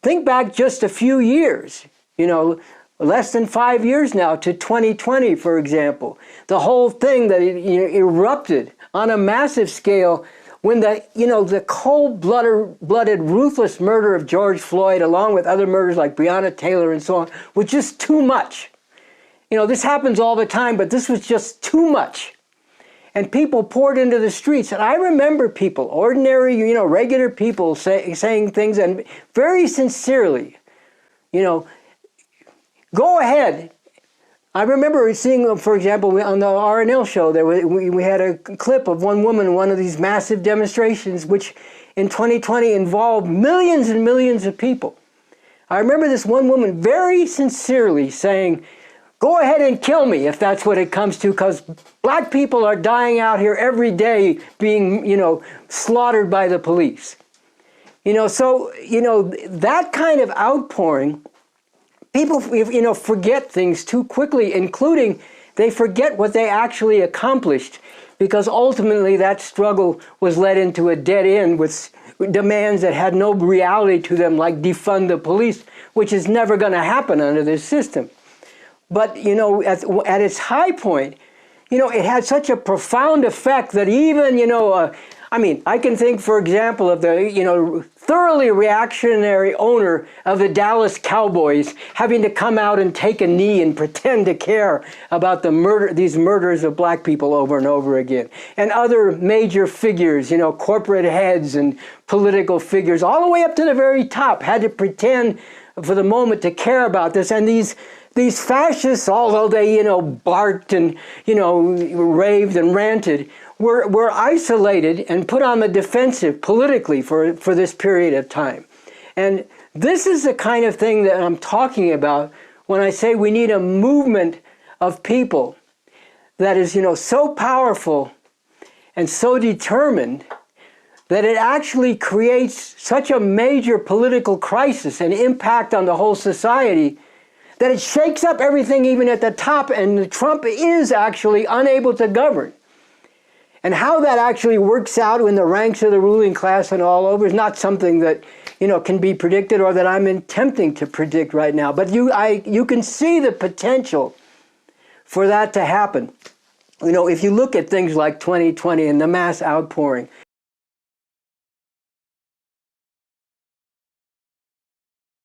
think back just a few years, less than 5 years now, to 2020, for example. The whole thing that erupted on a massive scale when the cold-blooded, ruthless murder of George Floyd, along with other murders like Breonna Taylor and so on, was just too much. This happens all the time, but this was just too much. And people poured into the streets. And I remember people, ordinary, regular people saying things, and very sincerely, go ahead. I remember seeing, for example, on the RNL show, we had a clip of one woman in one of these massive demonstrations, which in 2020 involved millions and millions of people. I remember this one woman very sincerely saying, go ahead and kill me if that's what it comes to, because black people are dying out here every day being, slaughtered by the police. That kind of outpouring, people, forget things too quickly, including they forget what they actually accomplished, because ultimately that struggle was led into a dead end with demands that had no reality to them, like defund the police, which is never going to happen under this system. But, at its high point, it had such a profound effect that even, I can think, for example, of the, thoroughly reactionary owner of the Dallas Cowboys having to come out and take a knee and pretend to care about these murders of black people over and over again. And other major figures, corporate heads and political figures, all the way up to the very top, had to pretend for the moment to care about this. And these fascists, although they, barked and, raved and ranted, were isolated and put on the defensive politically for this period of time. And this is the kind of thing that I'm talking about when I say we need a movement of people that is, so powerful and so determined that it actually creates such a major political crisis and impact on the whole society that it shakes up everything even at the top, and Trump is actually unable to govern. And how that actually works out in the ranks of the ruling class and all over is not something that, can be predicted or that I'm attempting to predict right now. But you can see the potential for that to happen. If you look at things like 2020 and the mass outpouring,